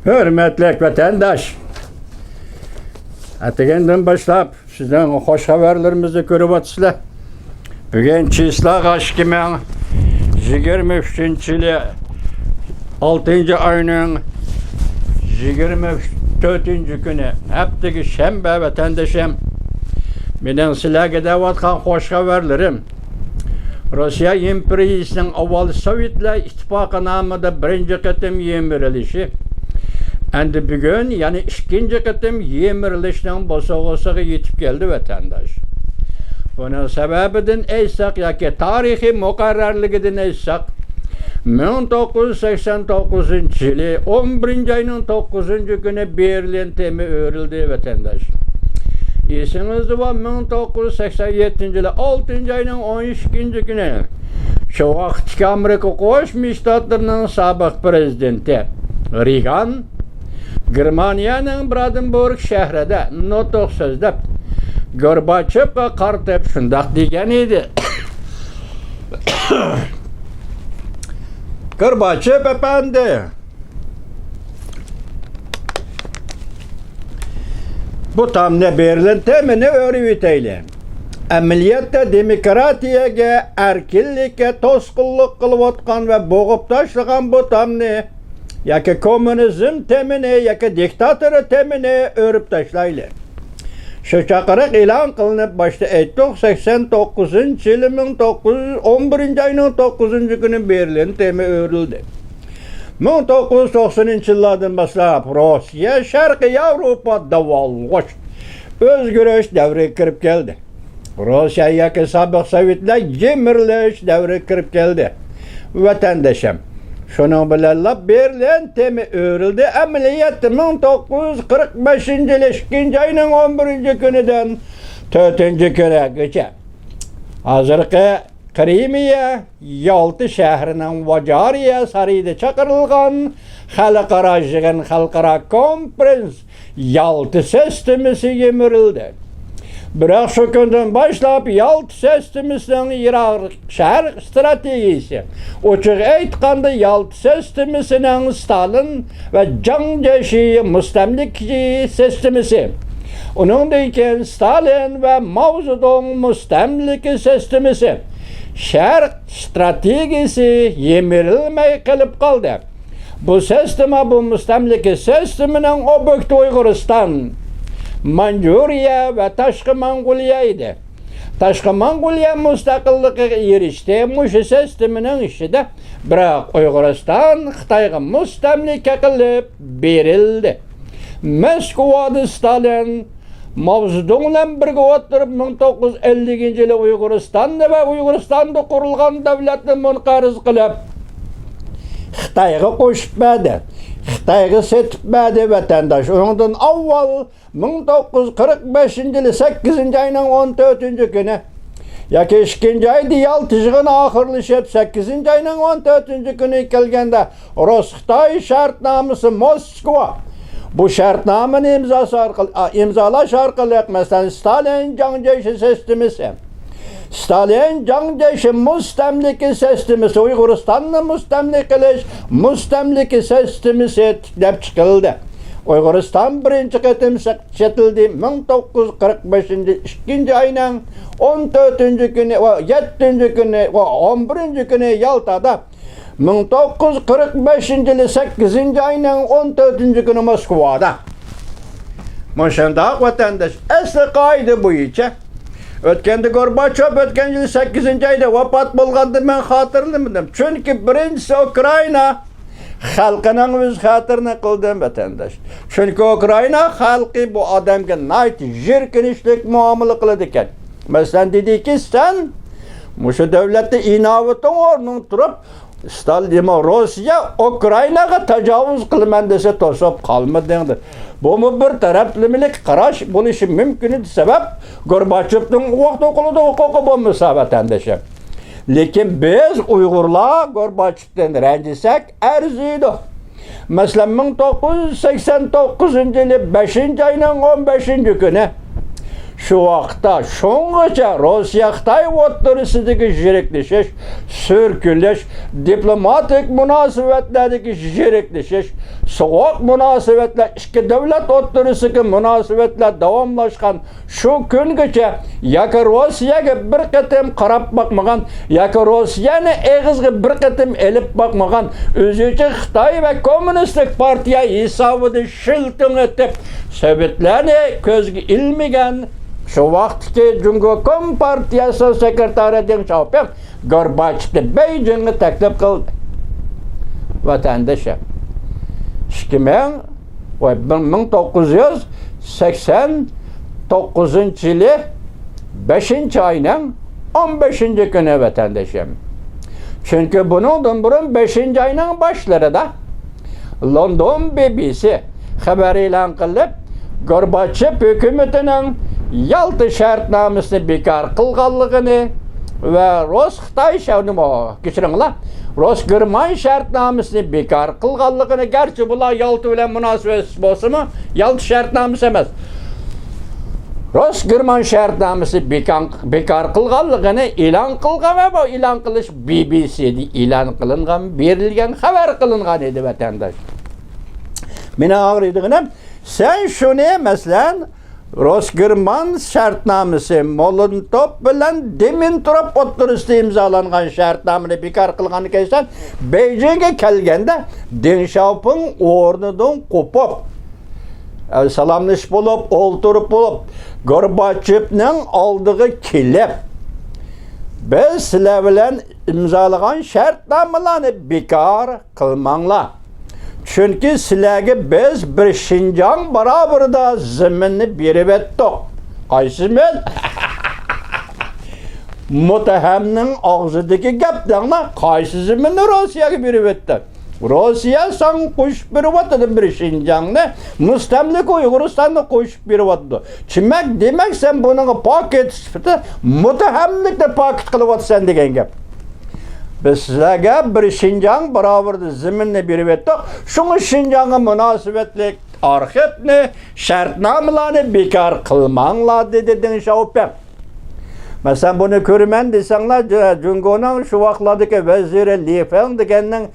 Hürmetli vatandaş, atagenden başlap sizden hoş haberlerimizi görüp atsızlar. Bugün çislak 2023 6. ayının 24. günü hepteki şembe vatandaşım. Menen sizlerge davatkan hoş haberlerim. Rusya İmperiyasının avval Sovyetler İttifakı namıda birinci kıtım yemirilişi. Endi bugün yani ikinci kıtım yemirilişinin bosoğusuğu yetip geldi vatandaş. Bunun sebebidin eysek yaki tarihi mukarrarlıgidin eysek 1989 yılı 11. ayının 9. günü Berlin temi öğrildi vatandaş. İsiniz var 1987 yılı 6. ayının 12. günü şu vaxtki Amerika Koşmuş Ştatlarının sabık prezidenti Reagan Germaniyanın Brandenburg şehrinde notuk sözde Gorbachev ve Kartev şundak degen idi. Gorbachev efendi, bu tam ne Berlin temini öğrüviteyle. Emniyette demokratiyaga, erkinlikке toskulluk kılıvatkan ve boğup taşlagan bu tam ne? Yaki komünizm temini, yaki diktatörü temini örüp taşlaylı. Şu çakırık ilan kılınıp başta ettik 89. yılının 11. ayının 9. günü Berlin temi örüldü. 1990 yıllardan başlayıp Rusya, Şarkı Avrupa davalgıç özgürlüş devri kirip geldi. Rusya yaki sabık Sovyetler yemirliş devri kirip geldi. Vatandaşım, şunun bilen Berlin temi örüldü. Ameliyatı 1945 yılı 2. ayının 11. günüden 4. güne geçe. Hazırki Krimiya, Yaltı şehrinin Vacariya sarayda çakırılgan halkara konferans Yaltı sistemisi yemirildi. Bırak şu günden başlayıp Yaltı sistemisinin şehir stratejisi uçuk aytqanda Yaltı sistemisinin Stalin ve Cangjeşi müstemlikçi sistemisi. Onundayken Stalin ve Mao Zedong müstemlik sistemisi. Şehir stratejisi yemirilmey kalıp kaldı. Bu sistema, bu müstemlik sisteminin objekti Uygurustan, Manjuriya ve Taşkı Mongoliya idi. Taşkı Mongoliya müstakillığı erişti. Muşu sisteminin işide bırak Uygurustan Xitayga müstemlik kılıp berildi. Moskova'da Stalin Mao Zedong'la birge oturup 1950 yılı Uyguristan'da ve Uyguristan'da kurulgan devletni munqariz qilib Xitayga qo'shib berdi. Xitayga setib berdi vatandaş. Ondan avval 1945 yılı 8. ayının 14. günü yaki 2. ayda Yaltı ahırlaşıp 8. ayının 14. günü kelgende Rus-Xitay şartnaması Moskva. Bu şartnamenin imzalaş arkalı mesela Stalin Cangjeşi sistemisi. Stalin Cangjeşi müstemliki sistemisi, Uyguristan'ı müstemlik kılış, müstemliki sistemisi tiklep çıkıldı. Uyguristan birinci kıtım çetildi 1945. 2. ayının 14. günü, 7. günü ve 11. günü Yalta'da 1945 yılı 8. ayının 14. günü Moskova'da. Muşanda vatandaş esli kaydı bu içe. Ötkende Gorbachev ötken yılı 8. ayda vefat bolgandı ben hatırlamadım. Çünkü birincisi Ukrayna halkının öz hatırına kıldım vatandaş. Çünkü Ukrayna halkı bu adamga nayt jirkinişlik muamele kılıdıken. Mesela dedi ki sen muşu devlette inavatın ornun turup Stalin Rusya Ukraynaga tecavüz kılman dese tosop kalmadı. Bu mu bir taraflılık qarash bo'lishi mümkün sebep Gorbachevning vaqt oqilida huquqi bo'lmasa vatandaşım. Lekin biz Uygurlar Gorbachevdan ranjisak arziydi. Mesela 1989 yılı 5. ayının 15. günü şu vaqtda şoňgaça Russiya-Xitay otturusidagi jirikleşiş, sürküleş, diplomatik münasebetlerdeki jirikleşiş, soğuk münasebetler, iki devlet otturusidagi münasebetler davamlaşkan şu güngacha yaka Russiyaga bir qatim qarab bakmagan, yaka Russiyani egizga bir qatim elip bakmagan, özüçe Xitay ve Komünistik Partiya hesabıda şiltin etip, Sovetlarni közge ilmegen, şu vaqtki Cumhuriyet Partiyası sekretari Deng Xiaoping Gorbachevni Beijing'e teklif qildi. Vatandaşa 1989 yılı 5. ayının 15. günü vatandaşım. Çünkü bunun burun 5. ayının başlarında London BBC haber ilan qilib, Gorbachev hükümetinin Yalta şartnamesini bekar kılganlığını ve Rus-Xitay Rus-German şartnamesini bekar kılganlığını, gerçi bunlar Yalta ile münasebet bolsa mı? Yalta şartnamesi emas. Rus-German şartnamesi bekar kılganlığını ilan kılgan ve bu ilan kılış BBC'de ilan kılıngan, berilgen, haber kılıngan edi vatandaş. Mine ağrıydığınım, sen şunu meslen Rus-German şartnamesi Molotov bilen demin turap otturusida imzalangan şartnameni bekar kılgan kaysan Beijing'e kelgende Deng Xiaoping ornudan kopup salamlaş bolup, olturup bolup Gorbachev'nin aldığı kelip biz sizler bilen imzalagan şartnamalarni bekar kılmanglar. Çünkü sizlerge biz bir Şinjan barabarda zeminni berip etdik. Qaysi men? Mutahhamning og'zidagi gaplarni qaysi zeminni Rossiyaga berip etdik? Rossiya san qo'shib beryapti bir Şinjanni, mustamlik Uyg'uristonni qo'shib beryapti. Demak sen buning paket sifati mutahhamlikda paket qilyapsan degan gap. Biz sizlerge bir Şinjan barabarda zeminni berip etdik. Şunu Şinjan'a münasebetlik arxivni, şartnamalarni bekar kılmanglar dedi Deng Xiaoping. Mesela bunu körümen desenler, Cungo'nun şu vaqtlardaki veziri Li Feng degenin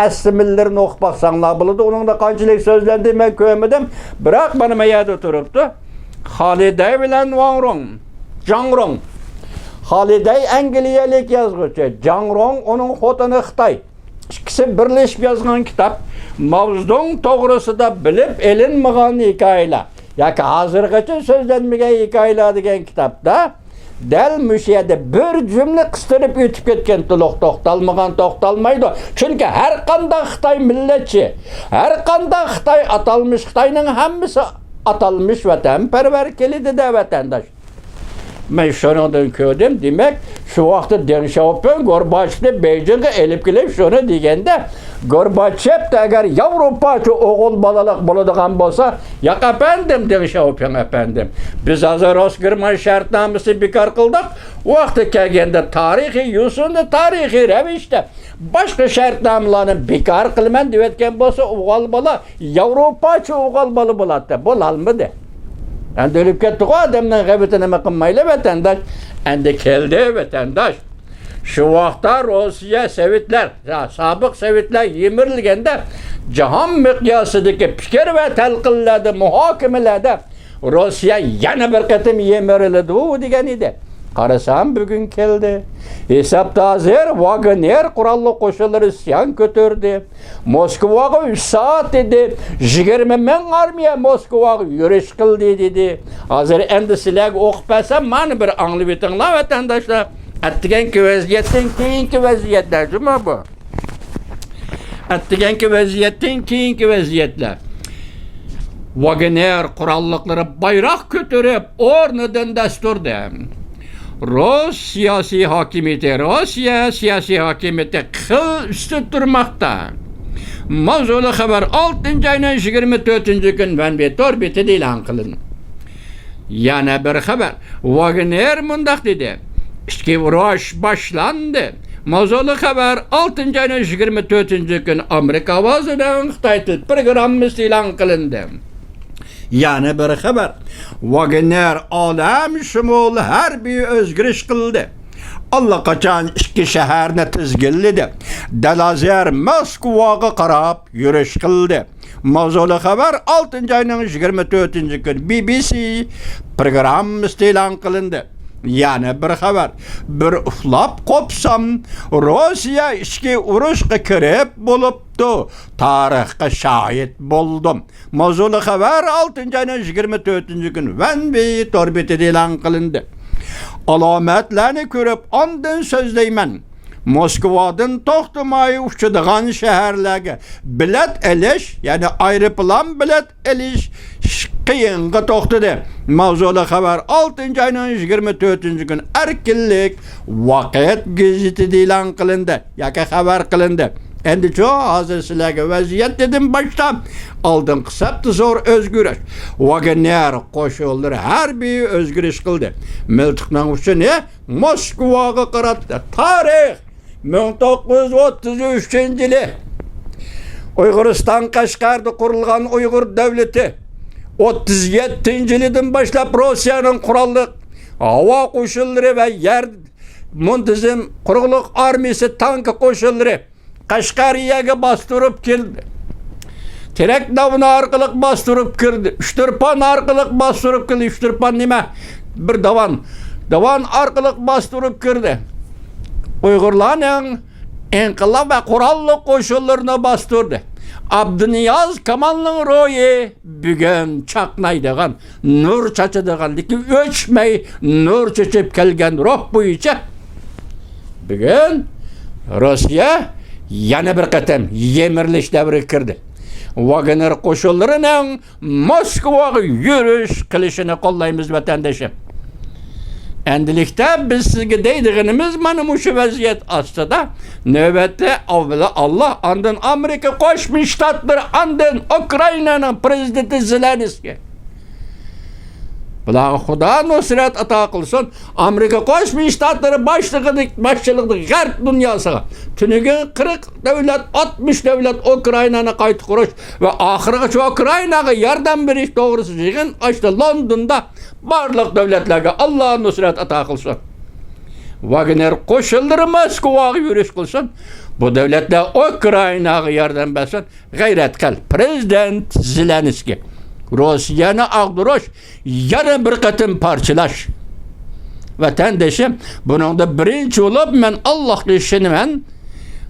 esmillerini okup baksanlar buladı. Onun da kançılık sözlerini ben kömedim. Bırak benim yerde oturuptu. Halide bilen Wang Rong, Zhang Rong. Halide İngilizcelik yazgıcı, Zhang Rong onun xotini Xitay. İkisi birleşip yazgan kitap. Mavzudun toğrusida bilip elinmegan hikayeler. Yaki hazırgıcı sözlenmegen hikayeler degen kitapta del müşiyede bir cümle kıstırıp ötüp ketken tuluq toxtalmaydı. Çünkü her kanda Xitay milletçi, her kanda Xitay atalmış, Xitay'nın hemmisi atalmış vatanperver kelidi de vatandaş. Ben şundan gördüm, demek şu vakti Deng Xiaoping Gorbachevni Beijing'e elip gelip şunu degende Gorbachev de eğer Avrupaçı oğul balalık buladigan bolsa, ya efendim Deng Xiaoping efendim, biz hazır Rus-German şartnamesi bekar kıldık, vakti kelgende tarihi yusundu, tarihi revişte başka şartnamalarını bekar kılman devetken bolsa oğul bala Avrupaçı oğul balı buladı, bulalmadı. Endi ölüp kettik o adamdan gıybetini mıkınmayla vatandaş. Endi keldi vatandaş. Şu vaqtda Rusya Sovetler, sabık Sovetler yemirilgende cihan miqyasidagi fikir ve telqinlerde, muhokimelerde Rusya yana bir qatim yemirildi u degan edi. Qarasam bugün keldi. Hesapda hazır Wagner qurolli qo'shinlar isyon ko'tardi. Moskvaga 3 saat dedi. 20 ming armiya Moskvaga yurish qildi dedi. Hazır endi sizlarga o'qib bersam, mani bir anglab etinglar vatandaşlar. Attiganki vaziyatdan keyingi vaziyatlar nima bu? Attiganki vaziyatdan keyingi vaziyatlar. Wagner qurolliqlari bayroq ko'tarib o'rnidan dasturdi. Rus siyasi hakimiyeti, Rusya siyasi hakimiyeti kıl üstü durmakta. Mavzulu haber 6. ayının 24. gün Venbetor bitidi ilan kılın. Yana bir haber, Wagner mundaq dedi. İşki uruş başlandı. Mavzulu haber 6. ayının 24. gün Amerika avazıdan Xitay programımız ilan kılındı. Yani bir haber. Wagner alem şumul harbiy özgürüş kıldı. Allaqachon ikki shaharni tizginladi. Dalazer Moskvaga qarab yurish qildi. Mavzuli xabar 6-oyning 24-kun BBC programmasi e'lon qilindi. Yani bir xabar. Bir uxlab qopsam, Rossiya ichki urushga kirib bo'libdi. Tarixga shohid bo'ldim. Mavzuli xabar 6-oyning 24-kun Vanbi torbetida e'lon qilindi. Alomatlarni ko'rib ondan so'zlayman. Moskvadan to'xtamay uchadigan shaharlarga bilet elish, ya'ni aeroplan bilet elish qiyinga to'xtadi. Mavzuli xabar 6-oyning 24-kun Erkinlik Vaqt gazetida e'lon qilindi, yoki xabar qilindi. Endi hozir sizlarga vaziyat dedim başta. Aldın kısaptı zor özgürüş. Wagner qo'shinlari harbiy özgürüş qildi. Miltiqning uchi ne? Moskvaga qaratdi. Tarix 1933-yili. Uyg'uriston Qashqarda qurilgan Uyg'ur davlati 37-yildan boshlab Rossiyaning qurolli havo qo'shinlari va yer muntazam quruqlik armiyasi tank qo'shinlari Qashqariyaga bastırıp keldi. Terek davni orqali bastırıp kirdi. Uchturpan orqali bastırıp keldi. Uchturpan nima? Bir davan orqali bastırıp kirdi. Uyg'urlarning inqilob va qurolli qo'shinlarini bastırdı. Abduniyaz Kamalning ro'yi bugun chaqnaydigan, nur chachadigan, lekin o'chmay nur chechib kelgan ruh bo'yicha bugun Rossiya yana bir qatam yemirilish davri kirdi. Wagner qo'shinlarining Moskvaga yurish qilishini qo'llaymiz vatandoshim. Endilikda biz sizga deydiganimiz mana shu vaziyat ostida navbatda avvalo Allah, ondan Amerika Qo'shma Shtatlari, ondan Ukrainaning prezidenti Zelenskiy. Bular Xudo nusrat ato qilsin. Amerika Qo'shma Shtatlari boshchiligida g'arb dunyosiga tuniga 40 davlat, 60 davlat Ukrainani qayta qurish va oxirgi Ukrainaga yordam berish to'g'risida yig'in ochdi Londonda. Barliq davlatlarga Allah nusrat ato qilsin. Wagner qo'shinlari Moskvaga yurish qilsin. Bu davlatlar Ukrainaga yordam bersin. G'ayrat qil. Prezident Zelenskiy Rossiyani ag'dirish, yana bir qatim parchalash. Vatandoshim, buningda birinchi bo'lib men Allohga ishonaman.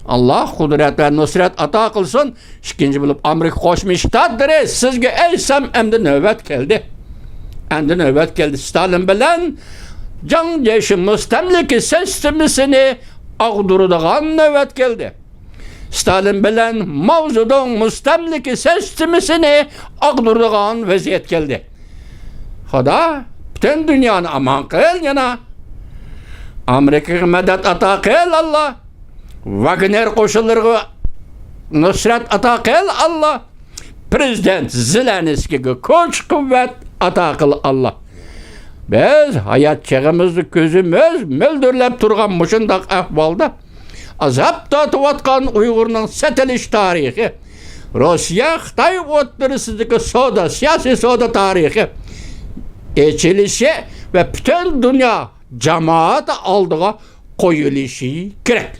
Allah qudrat va nusrat ato qilsin. Ikkinchi bo'lib Amerika Qo'shma Shtatlari sizga aysam endi navbat keldi. Stalin bilan jang jeshi mustamlika sistemasini ag'diradigan navbat keldi. Stalin bilan Mavzudong mustamlika sistemasini ag'diradigan vaziyat keldi. Xudo butun dunyoni aman qil yana. Amerikaga madad ato qil Allah. Wagner qo'shinlariga nusrat ato qil Allah. Prezident Zelenskiyga kuch-quvvat ato qil Allah. Biz hayot chag'imizni ko'zimiz mildirlab turgan mushundaq ahvolda azab tortayotgan Uyg'urning satilish tarixi, Rossiya Xitoy o'rtasidagi siyosiy savdo tarixi echilishi va butun dunyo jamoati oldiga qo'yilishi kerak.